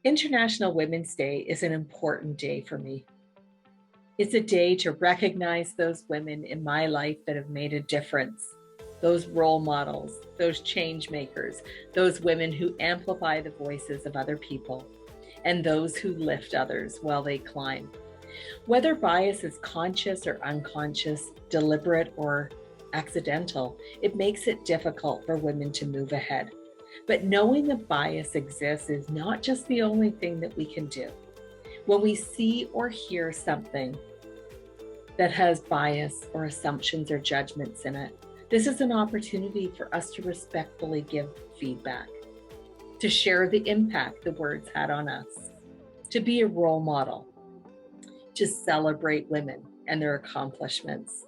International Women's Day is an important day for me. It's a day to recognize those women in my life that have made a difference, those role models, those change makers, those women who amplify the voices of other people, and those who lift others while they climb. Whether bias is conscious or unconscious, deliberate or accidental, it makes it difficult for women to move ahead. But knowing that bias exists is not just the only thing that we can do. When we see or hear something that has bias or assumptions or judgments in it, this is an opportunity for us to respectfully give feedback, to share the impact the words had on us, to be a role model, to celebrate women and their accomplishments,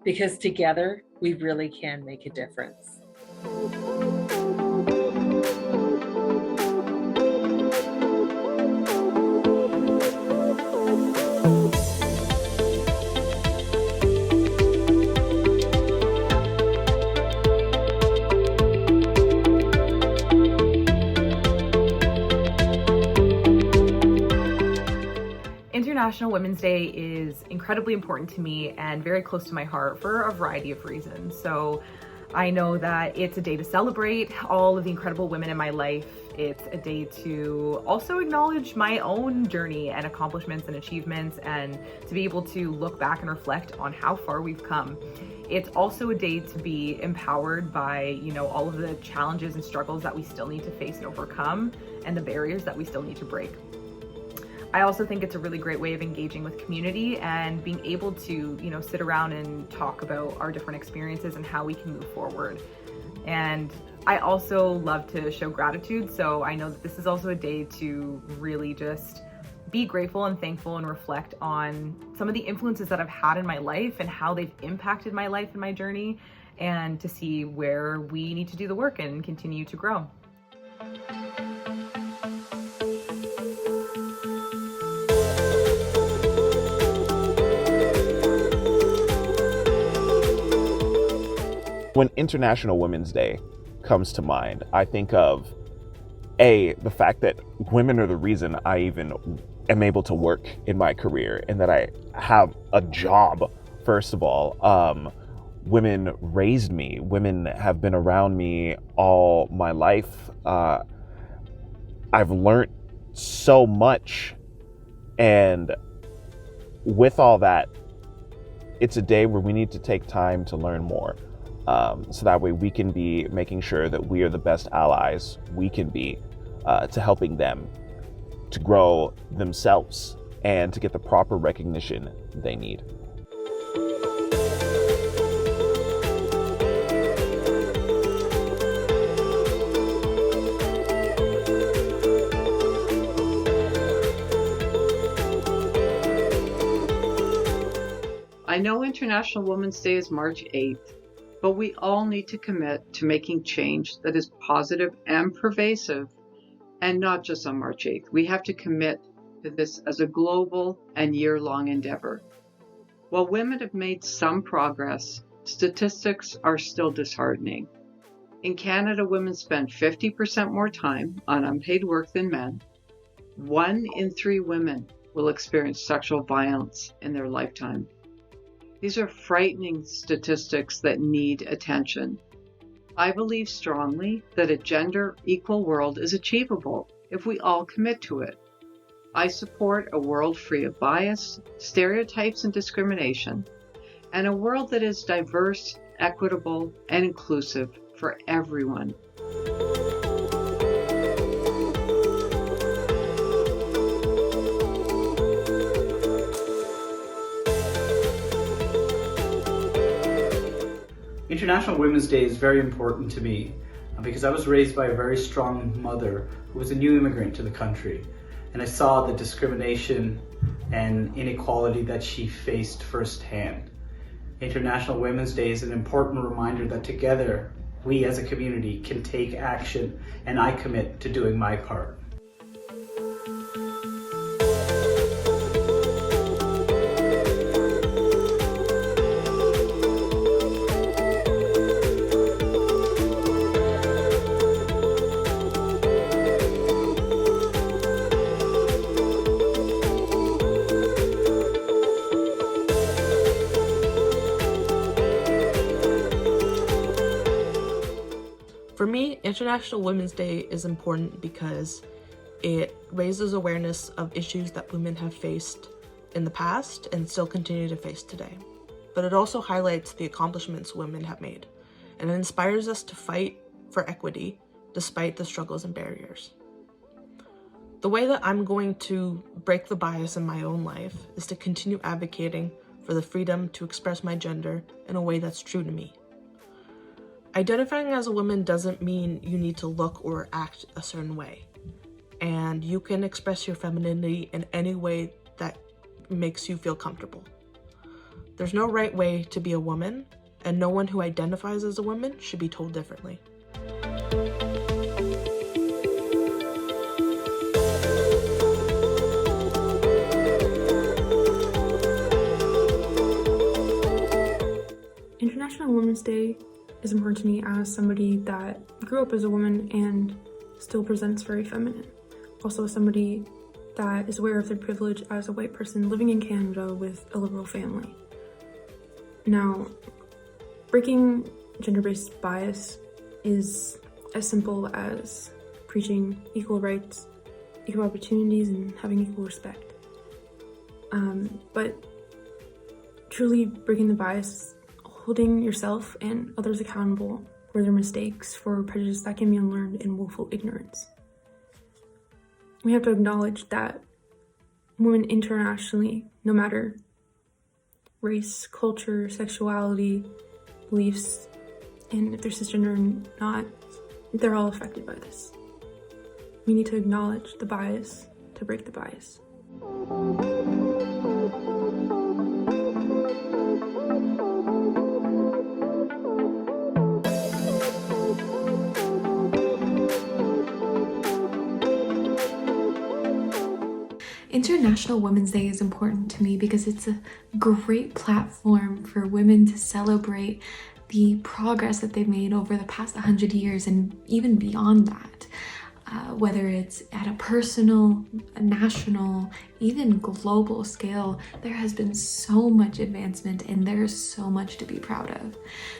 because together we really can make a difference. International Women's Day is incredibly important to me and very close to my heart for a variety of reasons. So I know that it's a day to celebrate all of the incredible women in my life. It's a day to also acknowledge my own journey and accomplishments and achievements, and to be able to look back and reflect on how far we've come. It's also a day to be empowered by, all of the challenges and struggles that we still need to face and overcome, and the barriers that we still need to break. I also think it's a really great way of engaging with community and being able to, sit around and talk about our different experiences and how we can move forward. And I also love to show gratitude. So I know that this is also a day to really just be grateful and thankful and reflect on some of the influences that I've had in my life and how they've impacted my life and my journey, and to see where we need to do the work and continue to grow. When International Women's Day comes to mind, I think of the fact that women are the reason I even am able to work in my career and that I have a job, first of all. Women raised me. Women have been around me all my life. I've learned so much. And with all that, it's a day where we need to take time to learn more. So that way we can be making sure that we are the best allies we can be to helping them to grow themselves and to get the proper recognition they need. I know International Women's Day is March 8th. But we all need to commit to making change that is positive and pervasive, and not just on March 8th. We have to commit to this as a global and year-long endeavor. While women have made some progress, statistics are still disheartening. In Canada, women spend 50% more time on unpaid work than men. 1 in 3 women will experience sexual violence in their lifetime. These are frightening statistics that need attention. I believe strongly that a gender-equal world is achievable if we all commit to it. I support a world free of bias, stereotypes, and discrimination, and a world that is diverse, equitable, and inclusive for everyone. International Women's Day is very important to me because I was raised by a very strong mother who was a new immigrant to the country, and I saw the discrimination and inequality that she faced firsthand. International Women's Day is an important reminder that together we as a community can take action, and I commit to doing my part. International Women's Day is important because it raises awareness of issues that women have faced in the past and still continue to face today. But it also highlights the accomplishments women have made, and it inspires us to fight for equity despite the struggles and barriers. The way that I'm going to break the bias in my own life is to continue advocating for the freedom to express my gender in a way that's true to me. Identifying as a woman doesn't mean you need to look or act a certain way, and you can express your femininity in any way that makes you feel comfortable. There's no right way to be a woman, and no one who identifies as a woman should be told differently. International Women's Day is important to me as somebody that grew up as a woman and still presents very feminine. Also somebody that is aware of their privilege as a white person living in Canada with a liberal family. Now, breaking gender-based bias is as simple as preaching equal rights, equal opportunities, and having equal respect. But truly breaking the bias, holding yourself and others accountable for their mistakes, for prejudice that can be unlearned in willful ignorance. We have to acknowledge that women internationally, no matter race, culture, sexuality, beliefs, and if they're cisgender or not, they're all affected by this. We need to acknowledge the bias to break the bias. International Women's Day is important to me because it's a great platform for women to celebrate the progress that they've made over the past 100 years and even beyond that. Whether it's at a personal, a national, even global scale, there has been so much advancement and there's so much to be proud of.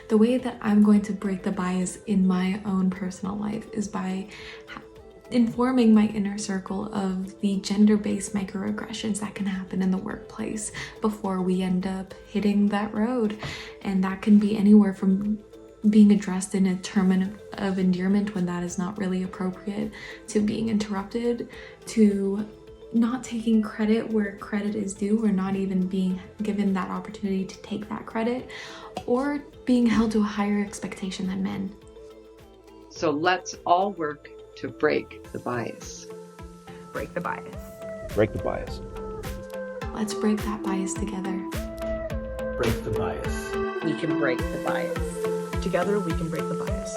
The way that I'm going to break the bias in my own personal life is by informing my inner circle of the gender-based microaggressions that can happen in the workplace before we end up hitting that road. And that can be anywhere from being addressed in a term of endearment when that is not really appropriate, to being interrupted, to not taking credit where credit is due, or not even being given that opportunity to take that credit, or being held to a higher expectation than men. So let's all work to break the bias. Break the bias. Break the bias. Let's break that bias together. Break the bias. We can break the bias. Together, we can break the bias.